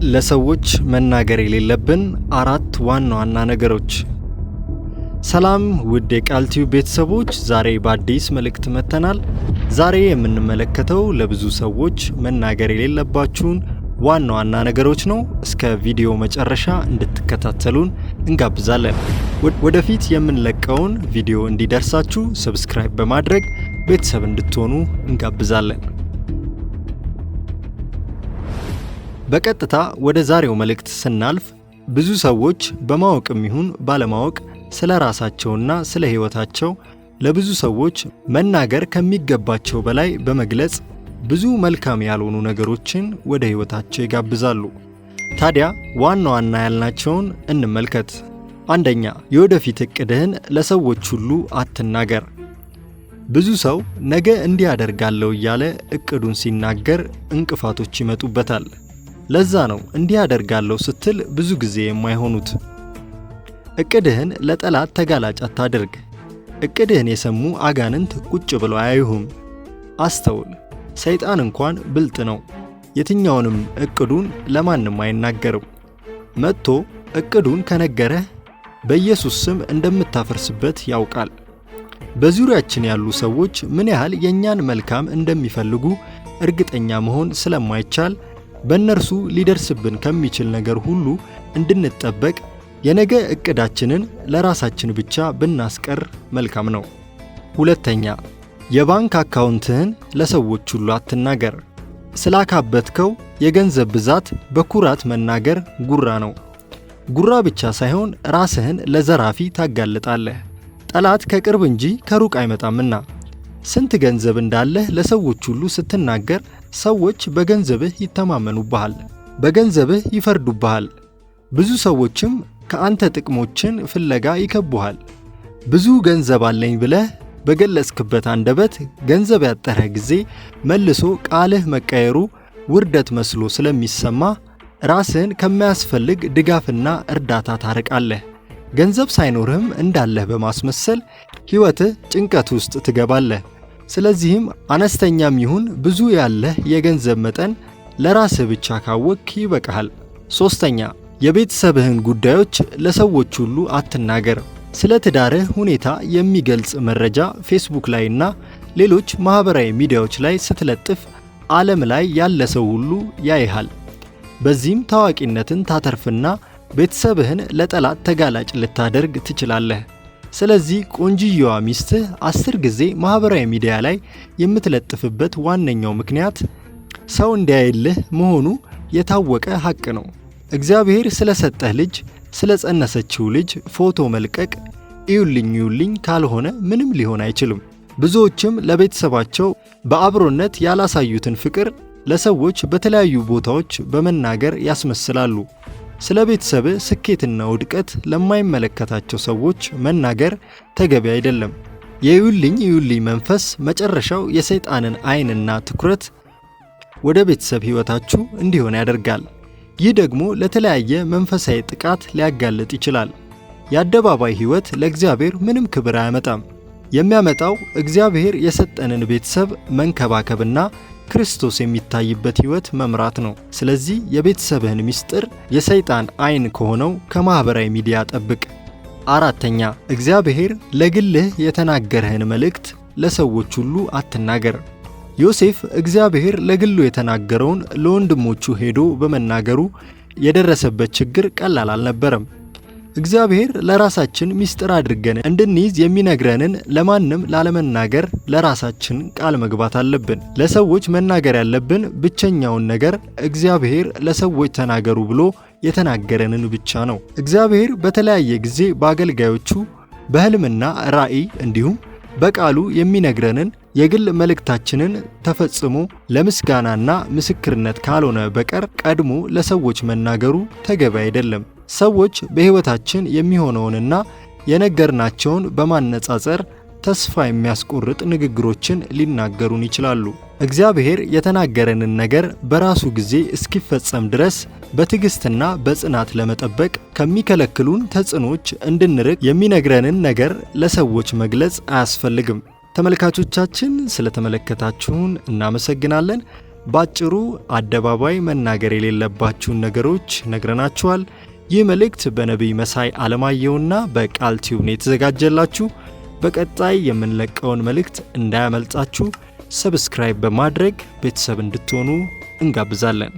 ለሰዎች መናገር የሌለብን አራት ዋና ዋና ነገሮች። ሰላም ውድ የቃል ቲዩብ ቤተሰቦች፣ ዛሬ በአዲስ መልእክት መጥተናል። ዛሬ የምንመለከተው ለብዙ ሰዎች መናገር የሌለባችሁን ዋና ዋና ነገሮች ነው። እስከ ቪዲዮ መጨረሻ እንድትከታተሉን እንጋብዛለን። ወደፊት የምንለቀውን ቪዲዮ እንዲደርሳችሁ ሰብስክራይብ በማድረግ ቤተሰብ እንድትሆኑ እንጋብዛለን። በቀጥታ ወደ ዛሬው መልእክት ስናልፍ ብዙ ሰዎች በማወቅም ይሁን ባለማወቅ ስለ ራሳቸውና ስለ ሕይወታቸው ለብዙ ሰዎች መናገር ከሚገባቸው በላይ በመግለጽ ብዙ መልካም ያልሆኑ ነገሮችን ወደ ሕይወታቸው ይጋብዛሉ። ታዲያ ዋና ዋና ያልናቸውን እንመልከት። አንደኛ፣ የወደፊት እቅድህን ለሰዎች ሁሉ አትናገር። ብዙ ሰው ነገ እንዲህ አደርጋለሁ እያለ እቅዱን ሲናገር እንቅፋቶች ይመጡበታል። ለዛ ነው እንዲህ አደርጋለሁ ስትል ብዙ ጊዜ የማይሆኑት። እቅድህን ለጠላት ተጋላጭ አታድርግ። እቅድህን የሰሙ አጋንንት ቁጭ ብለው አያዩህም። አስተውል፣ ሰይጣን እንኳን ብልጥ ነው። የትኛውንም እቅዱን ለማንም አይናገርም። መጥቶ እቅዱን ከነገረህ በኢየሱስ ስም እንደምታፈርስበት ያውቃል። በዙሪያችን ያሉ ሰዎች ምን ያህል የኛን መልካም እንደሚፈልጉ እርግጠኛ መሆን ስለማይቻል በእነርሱ ሊደርስብን ከሚችል ነገር ሁሉ እንድንጠበቅ የነገ እቅዳችንን ለራሳችን ብቻ ብናስቀር መልካም ነው። ሁለተኛ፣ የባንክ አካውንትህን ለሰዎች ሁሉ አትናገር። ስላካበትከው የገንዘብ ብዛት በኩራት መናገር ጉራ ነው። ጉራ ብቻ ሳይሆን ራስህን ለዘራፊ ታጋልጣለህ። ጠላት ከቅርብ እንጂ ከሩቅ አይመጣምና። ስንት ገንዘብ እንዳለህ ለሰዎች ሁሉ ስትናገር ሰዎች በገንዘብህ ይተማመኑብሃል፣ በገንዘብህ ይፈርዱብሃል። ብዙ ሰዎችም ከአንተ ጥቅሞችን ፍለጋ ይከቡሃል። ብዙ ገንዘብ አለኝ ብለህ በገለጽክበት አንደበት ገንዘብ ያጠረህ ጊዜ መልሶ ቃልህ መቀየሩ ውርደት መስሎ ስለሚሰማ ራስህን ከማያስፈልግ ድጋፍና እርዳታ ታርቃለህ። ገንዘብ ሳይኖርህም እንዳለህ በማስመሰል ሕይወትህ ጭንቀት ውስጥ ትገባለህ። ስለዚህም አነስተኛም ይሁን ብዙ ያለህ የገንዘብ መጠን ለራስህ ብቻ ካወቅክ ይበቃሃል። ሶስተኛ፣ የቤተሰብህን ጉዳዮች ለሰዎች ሁሉ አትናገር። ስለ ትዳርህ ሁኔታ የሚገልጽ መረጃ ፌስቡክ ላይና ሌሎች ማህበራዊ ሚዲያዎች ላይ ስትለጥፍ ዓለም ላይ ያለ ሰው ሁሉ ያይሃል። በዚህም ታዋቂነትን ታተርፍና ቤተሰብህን ለጠላት ተጋላጭ ልታደርግ ትችላለህ። ስለዚህ ቆንጂየዋ ሚስትህ 10 ጊዜ ማህበራዊ ሚዲያ ላይ የምትለጥፍበት ዋነኛው ምክንያት ሰው እንዲያይልህ መሆኑ የታወቀ ሐቅ ነው። እግዚአብሔር ስለሰጠህ ልጅ፣ ስለጸነሰችው ልጅ ፎቶ መልቀቅ እዩልኝ ካልሆነ ምንም ሊሆን አይችልም። ብዙዎችም ለቤተሰባቸው በአብሮነት ያላሳዩትን ፍቅር ለሰዎች በተለያዩ ቦታዎች በመናገር ያስመስላሉ። ስለ ቤተሰብህ ስኬትና ውድቀት ለማይመለከታቸው ሰዎች መናገር ተገቢ አይደለም። የእዩልኝ መንፈስ መጨረሻው የሰይጣንን ዓይንና ትኩረት ወደ ቤተሰብ ሕይወታችሁ እንዲሆን ያደርጋል። ይህ ደግሞ ለተለያየ መንፈሳዊ ጥቃት ሊያጋልጥ ይችላል። የአደባባይ ሕይወት ለእግዚአብሔር ምንም ክብር አያመጣም። የሚያመጣው እግዚአብሔር የሰጠንን ቤተሰብ መንከባከብና ክርስቶስ የሚታይበት ሕይወት መምራት ነው። ስለዚህ የቤተሰብህን ምስጢር የሰይጣን ዓይን ከሆነው ከማህበራዊ ሚዲያ ጠብቅ። አራተኛ፣ እግዚአብሔር ለግልህ የተናገረህን መልእክት ለሰዎች ሁሉ አትናገር። ዮሴፍ እግዚአብሔር ለግሉ የተናገረውን ለወንድሞቹ ሄዶ በመናገሩ የደረሰበት ችግር ቀላል አልነበረም። እግዚአብሔር ለራሳችን ምስጢር አድርገን እንድንይዝ የሚነግረንን ለማንም ላለመናገር ለራሳችን ቃል መግባት አለብን። ለሰዎች መናገር ያለብን ብቸኛውን ነገር እግዚአብሔር ለሰዎች ተናገሩ ብሎ የተናገረንን ብቻ ነው። እግዚአብሔር በተለያየ ጊዜ በአገልጋዮቹ በሕልምና ራእይ እንዲሁም በቃሉ የሚነግረንን የግል መልእክታችንን ተፈጽሞ ለምስጋናና ምስክርነት ካልሆነ በቀር ቀድሞ ለሰዎች መናገሩ ተገቢ አይደለም። ሰዎች በሕይወታችን የሚሆነውንና የነገርናቸውን በማነጻጸር ተስፋ የሚያስቆርጥ ንግግሮችን ሊናገሩን ይችላሉ። እግዚአብሔር የተናገረንን ነገር በራሱ ጊዜ እስኪፈጸም ድረስ በትዕግስትና በጽናት ለመጠበቅ ከሚከለክሉን ተጽዕኖች እንድንርቅ የሚነግረንን ነገር ለሰዎች መግለጽ አያስፈልግም። ተመልካቾቻችን ስለተመለከታችሁን እናመሰግናለን። ባጭሩ አደባባይ መናገር የሌለባችሁን ነገሮች ነግረናችኋል። ይህ መልእክት በነቢይ መሳይ አለማየሁና በቃል ቲዩብ ነው የተዘጋጀላችሁ። በቀጣይ የምንለቀውን መልእክት እንዳያመልጣችሁ ሰብስክራይብ በማድረግ ቤተሰብ እንድትሆኑ እንጋብዛለን።